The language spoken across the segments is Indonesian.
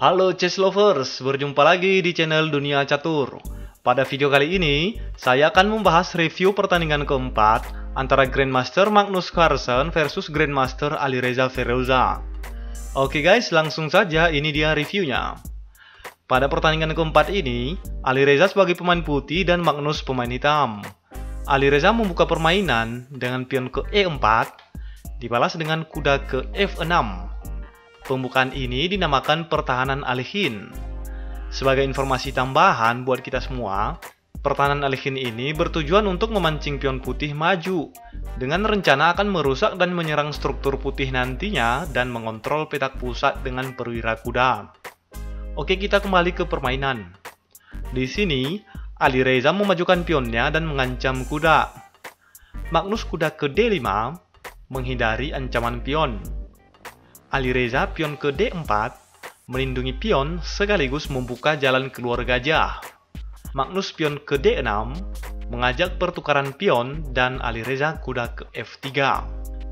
Halo chess lovers, berjumpa lagi di channel Dunia Catur. Pada video kali ini, saya akan membahas review pertandingan keempat antara Grandmaster Magnus Carlsen versus Grandmaster Alireza Firouzja. Oke guys, langsung saja ini dia reviewnya. Pada pertandingan keempat ini, Alireza sebagai pemain putih dan Magnus pemain hitam. Alireza membuka permainan dengan pion ke E4, dibalas dengan kuda ke F6. Pembukaan ini dinamakan pertahanan Alekhine. Sebagai informasi tambahan buat kita semua, pertahanan Alekhine ini bertujuan untuk memancing pion putih maju, dengan rencana akan merusak dan menyerang struktur putih nantinya dan mengontrol petak pusat dengan perwira kuda. Oke, kita kembali ke permainan. Di sini, Alireza memajukan pionnya dan mengancam kuda. Magnus kuda ke D5, menghindari ancaman pion. Alireza pion ke D4, melindungi pion sekaligus membuka jalan keluar gajah. Magnus pion ke D6, mengajak pertukaran pion dan Alireza kuda ke F3,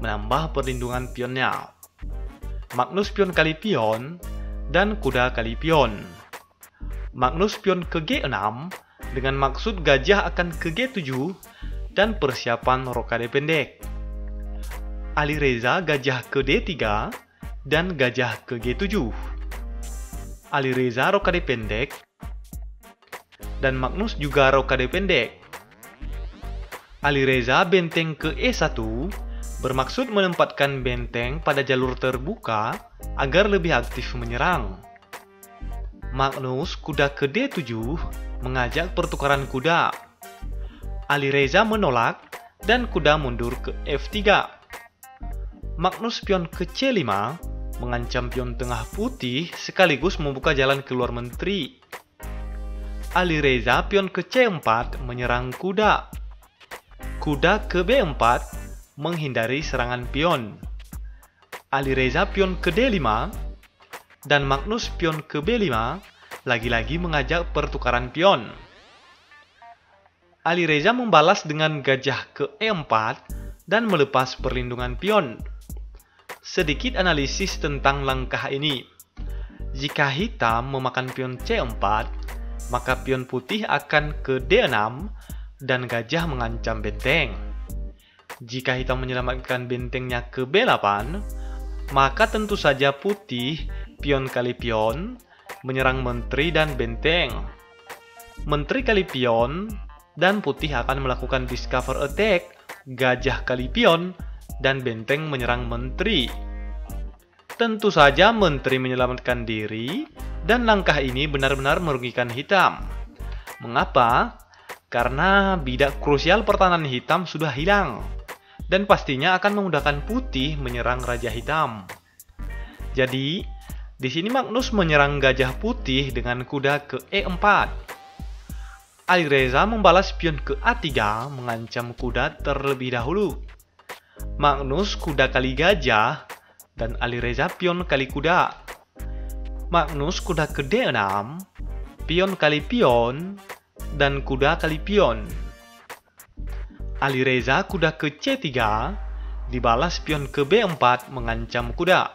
menambah perlindungan pionnya. Magnus pion kali pion dan kuda kali pion. Magnus pion ke G6, dengan maksud gajah akan ke G7 dan persiapan rokade pendek. Alireza gajah ke D3 dan gajah ke G7. Alireza rokade pendek dan Magnus juga rokade pendek. Alireza benteng ke E1 bermaksud menempatkan benteng pada jalur terbuka agar lebih aktif menyerang. Magnus kuda ke D7 mengajak pertukaran kuda. Alireza menolak dan kuda mundur ke F3. Magnus pion ke C5 mengancam pion tengah putih sekaligus membuka jalan keluar menteri. Alireza pion ke C4 menyerang kuda. Kuda ke B4 menghindari serangan pion. Alireza pion ke D5 dan Magnus pion ke B5 lagi-lagi mengajak pertukaran pion. Alireza membalas dengan gajah ke E4 dan melepas perlindungan pion. Sedikit analisis tentang langkah ini. Jika hitam memakan pion C4, maka pion putih akan ke D6 dan gajah mengancam benteng. Jika hitam menyelamatkan bentengnya ke B8, maka tentu saja putih pion kali pion menyerang menteri dan benteng. Menteri kali pion dan putih akan melakukan discover attack, gajah kali pion dan benteng menyerang menteri. Tentu saja menteri menyelamatkan diri dan langkah ini benar-benar merugikan hitam. Mengapa? Karena bidak krusial pertahanan hitam sudah hilang dan pastinya akan memudahkan putih menyerang raja hitam. Jadi, di sini Magnus menyerang gajah putih dengan kuda ke E4. Alireza membalas pion ke A3 mengancam kuda terlebih dahulu. Magnus kuda kali gajah dan Alireza pion kali kuda. Magnus kuda ke D6, pion kali pion dan kuda kali pion. Alireza kuda ke C3, dibalas pion ke B4 mengancam kuda.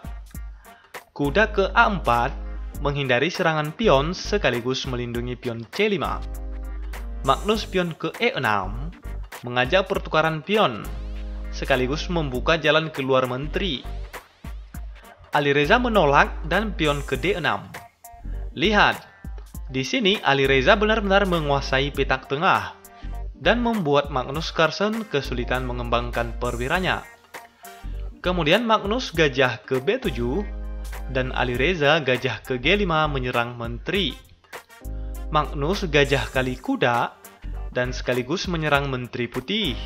Kuda ke A4 menghindari serangan pion sekaligus melindungi pion C5. Magnus pion ke E6 mengajak pertukaran pion sekaligus membuka jalan keluar menteri. Alireza menolak dan pion ke D6. Lihat, di sini Alireza benar-benar menguasai petak tengah dan membuat Magnus Carlsen kesulitan mengembangkan perwiranya. Kemudian Magnus gajah ke B7 dan Alireza gajah ke G5 menyerang menteri. Magnus gajah kali kuda dan sekaligus menyerang menteri putih.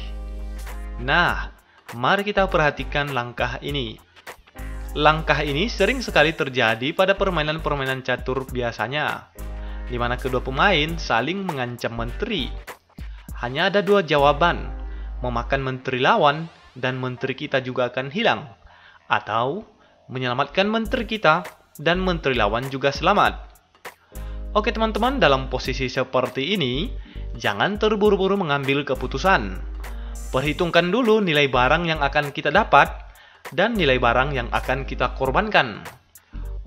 Nah, mari kita perhatikan langkah ini. Langkah ini sering sekali terjadi pada permainan-permainan catur biasanya, di mana kedua pemain saling mengancam menteri. Hanya ada dua jawaban, memakan menteri lawan dan menteri kita juga akan hilang, atau menyelamatkan menteri kita dan menteri lawan juga selamat. Oke teman-teman, dalam posisi seperti ini, jangan terburu-buru mengambil keputusan. Perhitungkan dulu nilai barang yang akan kita dapat dan nilai barang yang akan kita korbankan.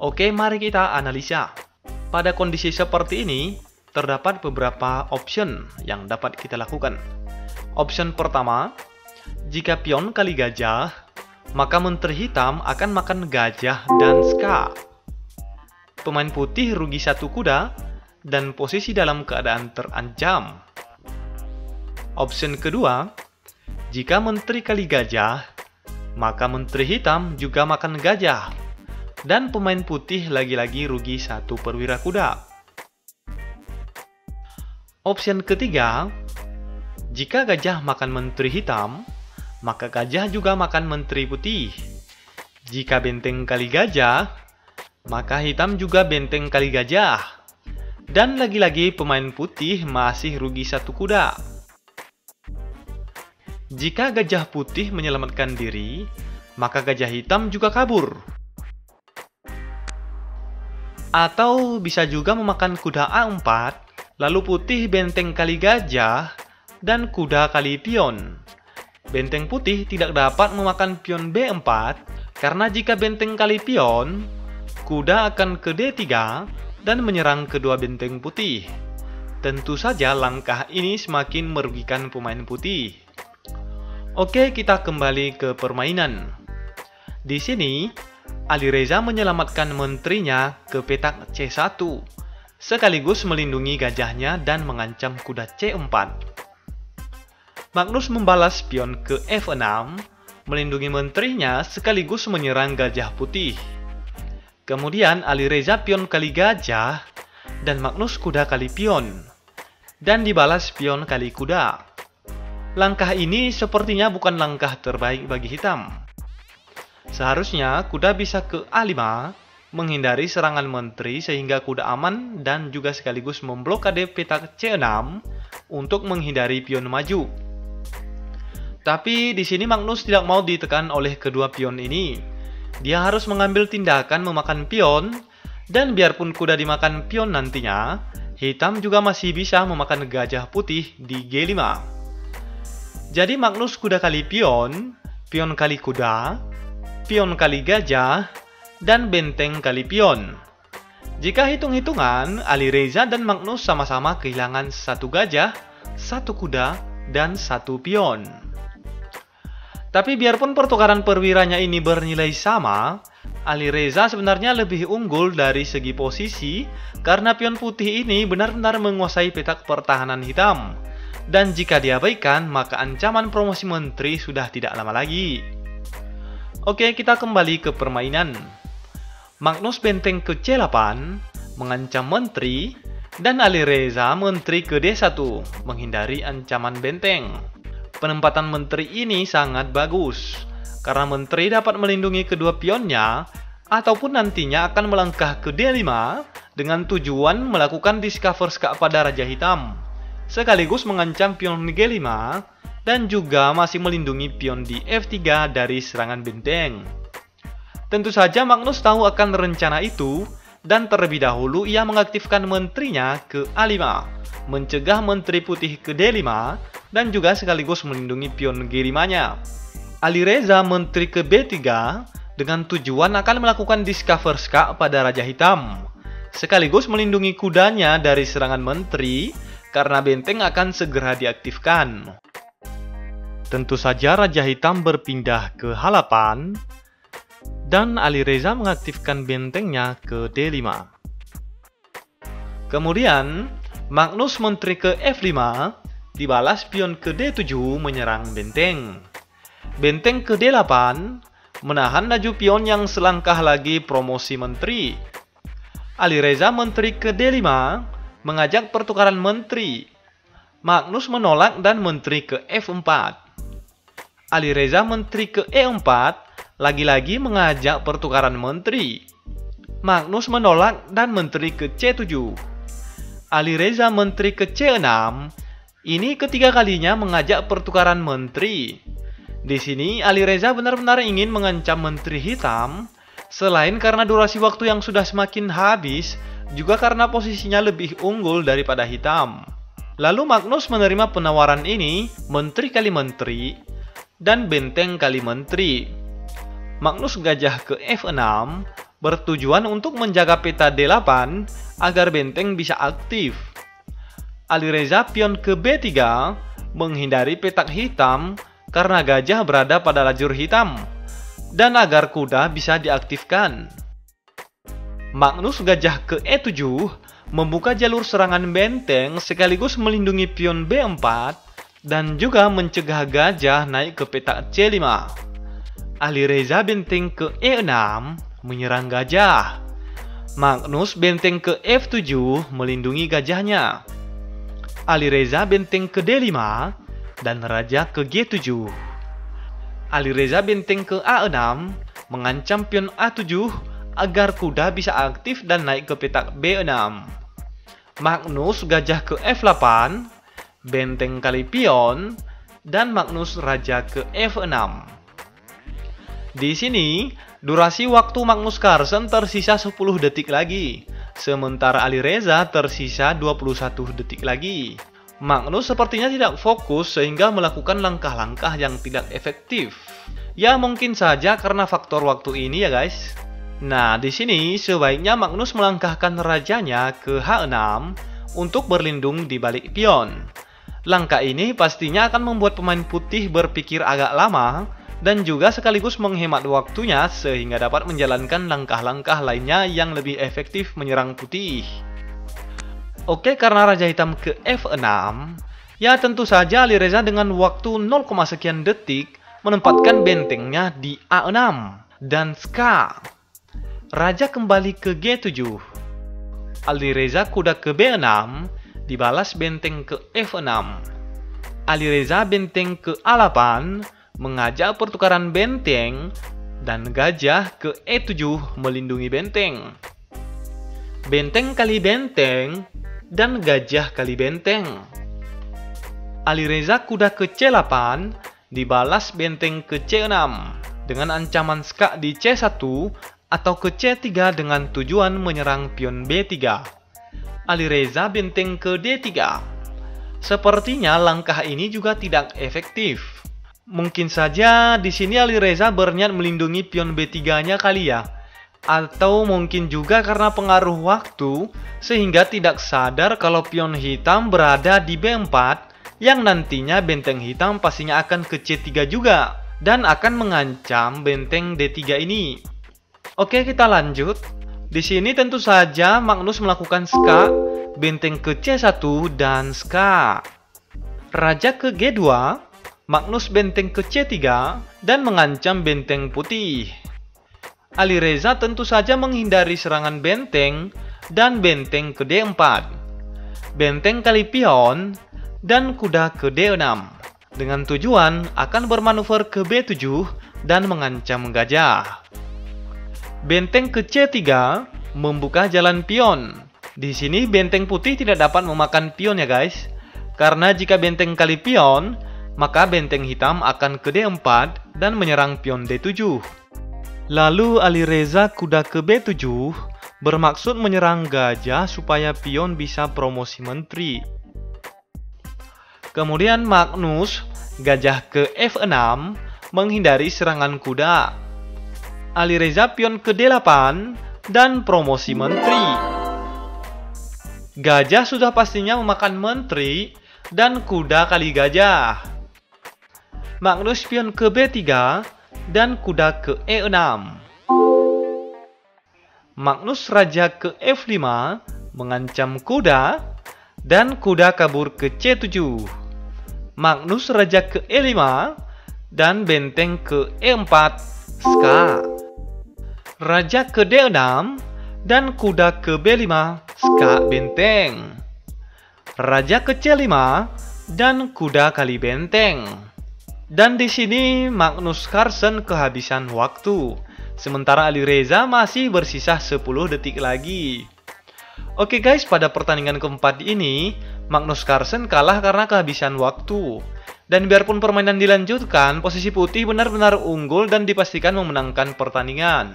Oke, mari kita analisa. Pada kondisi seperti ini, terdapat beberapa option yang dapat kita lakukan. Option pertama, jika pion kali gajah, maka menteri hitam akan makan gajah dan ska. Pemain putih rugi 1 kuda dan posisi dalam keadaan terancam. Option kedua, jika menteri kali gajah, maka menteri hitam juga makan gajah dan pemain putih lagi-lagi rugi 1 perwira kuda. Option ketiga, jika gajah makan menteri hitam, maka gajah juga makan menteri putih. Jika benteng kali gajah, maka hitam juga benteng kali gajah. Dan lagi-lagi pemain putih masih rugi 1 kuda. Jika gajah putih menyelamatkan diri, maka gajah hitam juga kabur. Atau bisa juga memakan kuda A4, lalu putih benteng kali gajah, dan kuda kali pion. Benteng putih tidak dapat memakan pion B4, karena jika benteng kali pion, kuda akan ke D3 dan menyerang kedua benteng putih. Tentu saja langkah ini semakin merugikan pemain putih. Oke, kita kembali ke permainan. Di sini, Alireza menyelamatkan menterinya ke petak C1, sekaligus melindungi gajahnya dan mengancam kuda C4. Magnus membalas pion ke F6, melindungi menterinya sekaligus menyerang gajah putih. Kemudian Alireza pion kali gajah dan Magnus kuda kali pion, dan dibalas pion kali kuda. Langkah ini sepertinya bukan langkah terbaik bagi hitam. Seharusnya kuda bisa ke A5, menghindari serangan menteri sehingga kuda aman dan juga sekaligus memblokade petak C6 untuk menghindari pion maju. Tapi di sini Magnus tidak mau ditekan oleh kedua pion ini. Dia harus mengambil tindakan memakan pion, dan biarpun kuda dimakan pion nantinya, hitam juga masih bisa memakan gajah putih di G5. Jadi Magnus kuda kali pion, pion kali kuda, pion kali gajah, dan benteng kali pion. Jika hitung-hitungan, Alireza dan Magnus sama-sama kehilangan 1 gajah, 1 kuda, dan 1 pion. Tapi biarpun pertukaran perwiranya ini bernilai sama, Alireza sebenarnya lebih unggul dari segi posisi karena pion putih ini benar-benar menguasai petak pertahanan hitam. Dan jika diabaikan, maka ancaman promosi menteri sudah tidak lama lagi. Oke, kita kembali ke permainan. Magnus benteng ke C8, mengancam menteri, dan Alireza menteri ke D1, menghindari ancaman benteng. Penempatan menteri ini sangat bagus, karena menteri dapat melindungi kedua pionnya, ataupun nantinya akan melangkah ke D5 dengan tujuan melakukan discover ska pada Raja Hitam, sekaligus mengancam pion G5 dan juga masih melindungi pion di F3 dari serangan benteng. Tentu saja Magnus tahu akan rencana itu, dan terlebih dahulu ia mengaktifkan menterinya ke A5, mencegah menteri putih ke D5, dan juga sekaligus melindungi pion G5-nya. Alireza menteri ke B3 dengan tujuan akan melakukan discover ska pada Raja Hitam, sekaligus melindungi kudanya dari serangan menteri karena benteng akan segera diaktifkan. Tentu saja Raja Hitam berpindah ke H8 dan Alireza mengaktifkan bentengnya ke D5. Kemudian Magnus menteri ke F5, dibalas pion ke D7 menyerang benteng. Benteng ke D8 menahan laju pion yang selangkah lagi promosi menteri. Alireza menteri ke D5 mengajak pertukaran menteri. Magnus menolak dan menteri ke F4. Alireza menteri ke E4 lagi-lagi mengajak pertukaran menteri. Magnus menolak dan menteri ke C7. Alireza menteri ke C6. Ini ketiga kalinya mengajak pertukaran menteri. Di sini Alireza benar-benar ingin mengancam menteri hitam, selain karena durasi waktu yang sudah semakin habis, juga karena posisinya lebih unggul daripada hitam. Lalu Magnus menerima penawaran ini, menteri kali menteri, dan benteng kali menteri. Magnus gajah ke F6, bertujuan untuk menjaga peta D8 agar benteng bisa aktif. Alireza pion ke B3 menghindari petak hitam karena gajah berada pada lajur hitam dan agar kuda bisa diaktifkan. Magnus gajah ke E7 membuka jalur serangan benteng sekaligus melindungi pion B4 dan juga mencegah gajah naik ke petak C5. Alireza benteng ke E6 menyerang gajah. Magnus benteng ke F7 melindungi gajahnya. Alireza benteng ke D5 dan raja ke G7. Alireza benteng ke A6 mengancam pion A7 agar kuda bisa aktif dan naik ke petak B6. Magnus gajah ke F8, benteng kali pion, dan Magnus raja ke F6. Di sini, durasi waktu Magnus Carlsen tersisa 10 detik lagi, sementara Alireza tersisa 21 detik lagi. Magnus sepertinya tidak fokus sehingga melakukan langkah-langkah yang tidak efektif. Ya mungkin saja karena faktor waktu ini ya guys. Nah, di sini sebaiknya Magnus melangkahkan rajanya ke H6 untuk berlindung di balik pion. Langkah ini pastinya akan membuat pemain putih berpikir agak lama dan juga sekaligus menghemat waktunya sehingga dapat menjalankan langkah-langkah lainnya yang lebih efektif menyerang putih. Oke, karena raja hitam ke F6, ya tentu saja Alireza dengan waktu 0, sekian detik menempatkan bentengnya di A6 dan ska. Raja kembali ke G7. Alireza kuda ke B6, dibalas benteng ke F6. Alireza benteng ke A8, mengajak pertukaran benteng, dan gajah ke E7 melindungi benteng. Benteng kali benteng, dan gajah kali benteng. Alireza kuda ke C8, dibalas benteng ke C6 dengan ancaman ska di C1 atau ke C3 dengan tujuan menyerang pion B3. Alireza benteng ke D3. Sepertinya langkah ini juga tidak efektif. Mungkin saja di sini Alireza berniat melindungi pion B3-nya kali ya. Atau mungkin juga karena pengaruh waktu sehingga tidak sadar kalau pion hitam berada di B4 yang nantinya benteng hitam pastinya akan ke C3 juga dan akan mengancam benteng D3 ini. Oke, kita lanjut. Di sini tentu saja Magnus melakukan ska, benteng ke C1 dan ska. Raja ke G2, Magnus benteng ke C3 dan mengancam benteng putih. Alireza tentu saja menghindari serangan benteng dan benteng ke D4. Benteng kali pion dan kuda ke D6 dengan tujuan akan bermanuver ke B7 dan mengancam gajah. Benteng ke C3 membuka jalan pion. Di sini benteng putih tidak dapat memakan pion ya guys. Karena jika benteng kali pion, maka benteng hitam akan ke D4 dan menyerang pion D7. Lalu Alireza kuda ke B7 bermaksud menyerang gajah supaya pion bisa promosi menteri. Kemudian Magnus gajah ke F6 menghindari serangan kuda. Alireza pion ke D8 dan promosi menteri. Gajah sudah pastinya memakan menteri dan kuda kali gajah. Magnus pion ke B3 dan kuda ke E6. Magnus raja ke F5 mengancam kuda dan kuda kabur ke C7. Magnus raja ke E5 dan benteng ke E4 ska. Raja ke D6 dan kuda ke B5 ska benteng. Raja ke C5 dan kuda kali benteng. Dan di sini Magnus Carlsen kehabisan waktu, sementara Alireza masih bersisa 10 detik lagi. Oke guys, pada pertandingan keempat ini, Magnus Carlsen kalah karena kehabisan waktu. Dan biarpun permainan dilanjutkan, posisi putih benar-benar unggul dan dipastikan memenangkan pertandingan.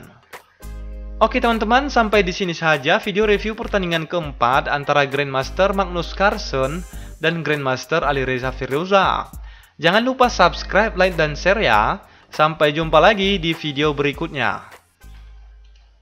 Oke teman-teman, sampai di sini saja video review pertandingan keempat antara Grandmaster Magnus Carlsen dan Grandmaster Alireza Firouzja. Jangan lupa subscribe, like, dan share ya. Sampai jumpa lagi di video berikutnya.